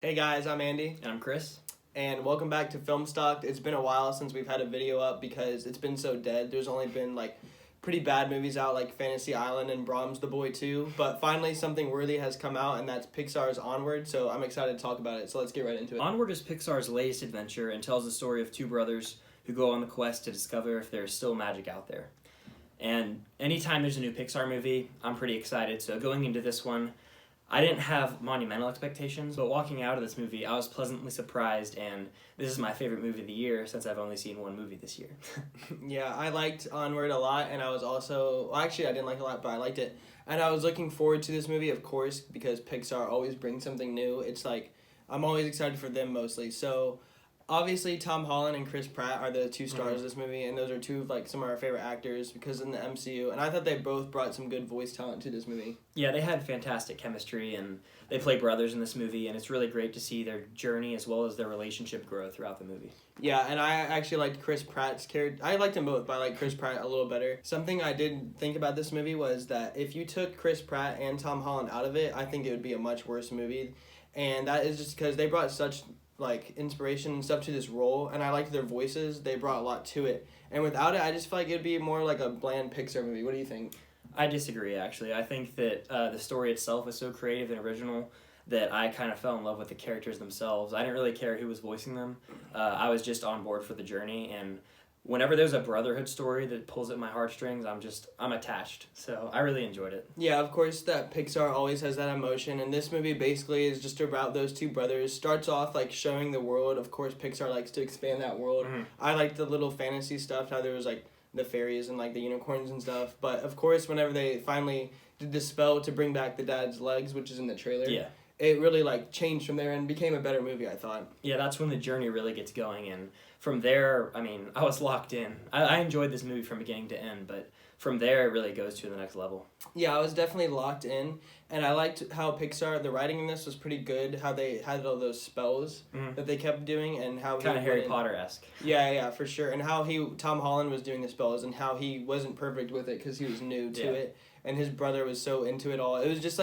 Hey guys, I'm Andy, And I'm Chris. and welcome back to Film Stock. It's been a while since we've had a video up because it's been so dead. There's only been pretty bad movies out like Fantasy Island and Brahms the Boy 2, but finally something worthy has come out, and that's Pixar's Onward, so I'm excited to talk about it, so let's get right into it. Onward is Pixar's latest adventure and tells the story of two brothers who go on the quest to discover if there's still magic out there. And anytime there's a new Pixar movie, I'm pretty excited. So going into this one, I didn't have monumental expectations, but walking out of this movie, I was pleasantly surprised, and this is my favorite movie of the year since I've only seen one movie this year. Yeah, I liked Onward a lot, and I was also, well, actually I didn't like it a lot, but I liked it. And I was looking forward to this movie, of course, because Pixar always brings something new. It's like, I'm always excited for them mostly. So, obviously, Tom Holland and Chris Pratt are the two stars of this movie, and those are two of some of our favorite actors because in the MCU. And I thought they both brought some good voice talent to this movie. Yeah, they had fantastic chemistry, and they play brothers in this movie, and it's really great to see their journey as well as their relationship grow throughout the movie. Yeah, and I actually liked Chris Pratt's character. I liked them both, but I liked Chris Pratt a little better. Something I did think about this movie was that if you took Chris Pratt and Tom Holland out of it, I think it would be a much worse movie. And that is just because they brought such inspiration and stuff to this role, and I liked their voices. They brought a lot to it, and without it I just feel like it'd be more like a bland Pixar movie. What do you think? I disagree, actually. I think that the story itself is so creative and original that I kind of fell in love with the characters themselves. I didn't really care who was voicing them. I was just on board for the journey, and whenever there's a brotherhood story that pulls at my heartstrings, I'm attached. So I really enjoyed it. Yeah, of course that Pixar always has that emotion, and this movie basically is just about those two brothers. Starts off showing the world. Of course Pixar likes to expand that world. I like the little fantasy stuff, how there was the fairies and the unicorns and stuff. But of course whenever they finally did the spell to bring back the dad's legs, which is in the trailer, Yeah. it really changed from there and became a better movie, I thought. Yeah, that's when the journey really gets going, and from there, I was locked in. I enjoyed this movie from beginning to end, but from there it really goes to the next level. Yeah, I was definitely locked in, and I liked how Pixar, the writing in this was pretty good, how they had all those spells that they kept doing, and how kind of Harry Potter-esque. Yeah, for sure, and how Tom Holland was doing the spells, and how he wasn't perfect with it because he was new to it, and his brother was so into it all. It was just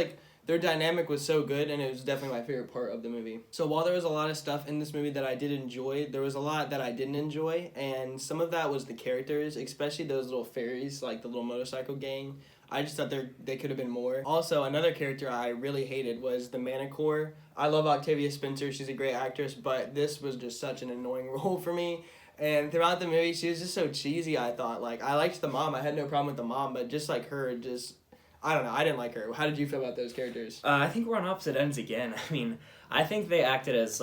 their dynamic was so good, and it was definitely my favorite part of the movie. So while there was a lot of stuff in this movie that I did enjoy, there was a lot that I didn't enjoy, and some of that was the characters, especially those little fairies, the little motorcycle gang. I just thought they could have been more. Also, another character I really hated was the Manticore. I love Octavia Spencer. She's a great actress, but this was just such an annoying role for me. And throughout the movie, she was just so cheesy, I thought. I liked the mom. I had no problem with the mom, but just her, I don't know. I didn't like her. How did you feel about those characters? I think we're on opposite ends again. I think they acted as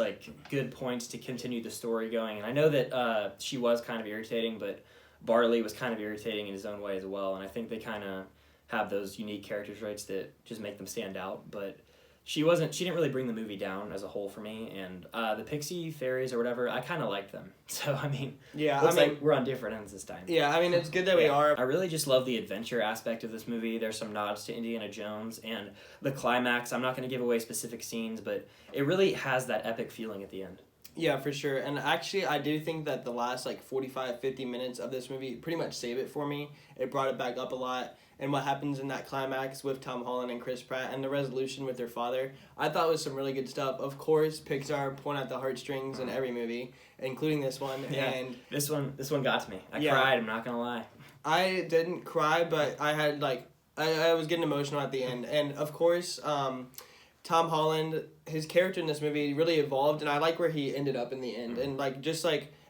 good points to continue the story going, and I know that she was kind of irritating, but Barley was kind of irritating in his own way as well, and I think they kind of have those unique character traits that just make them stand out, but she didn't really bring the movie down as a whole for me, and the pixie fairies or whatever, I kind of liked them. So, yeah, looks like we're on different ends this time. Yeah, it's good that we are. I really just love the adventure aspect of this movie. There's some nods to Indiana Jones, and the climax, I'm not going to give away specific scenes, but it really has that epic feeling at the end. Yeah, for sure. And actually, I do think that the last 45, 50 minutes of this movie pretty much saved it for me. It brought it back up a lot. And what happens in that climax with Tom Holland and Chris Pratt and the resolution with their father, I thought was some really good stuff. Of course, Pixar point at the heartstrings in every movie, including this one. Yeah, and this one got to me. I cried, I'm not going to lie. I didn't cry, but I had I was getting emotional at the end. And of course, Tom Holland, his character in this movie really evolved, and I like where he ended up in the end. And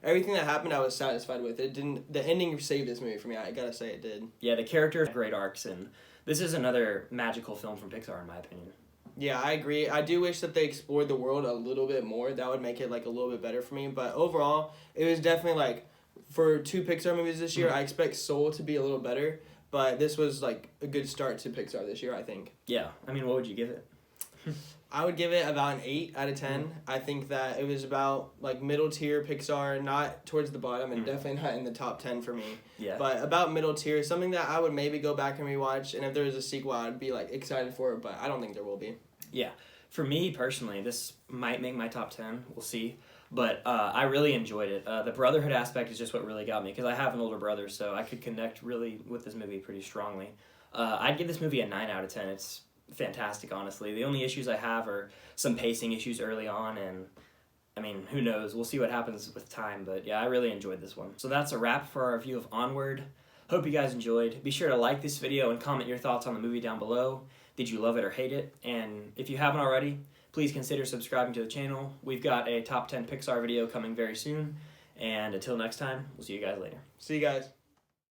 everything that happened, I was satisfied with. The ending saved this movie for me. I gotta say it did. Yeah, the characters have great arcs, and this is another magical film from Pixar, in my opinion. Yeah, I agree. I do wish that they explored the world a little bit more. That would make it a little bit better for me. But overall, it was definitely for two Pixar movies this year, I expect Soul to be a little better. But this was a good start to Pixar this year, I think. Yeah, what would you give it? I would give it about an 8 out of 10. I think that it was about middle tier Pixar, not towards the bottom, and definitely not in the top 10 for me. Yeah. But about middle tier, something that I would maybe go back and rewatch, and if there was a sequel, I'd be excited for it, but I don't think there will be. Yeah. For me personally, this might make my top 10. We'll see. But I really enjoyed it. The brotherhood aspect is just what really got me, because I have an older brother, so I could connect really with this movie pretty strongly. I'd give this movie a 9 out of 10. fantastic, honestly. The only issues I have are some pacing issues early on, and I mean, who knows? We'll see what happens with time, but yeah, I really enjoyed this one. So that's a wrap for our review of Onward. Hope you guys enjoyed. Be sure to like this video and comment your thoughts on the movie down below. Did you love it or hate it? And if you haven't already, please consider subscribing to the channel. We've got a top 10 Pixar video coming very soon. And until next time, we'll see you guys later. See you guys.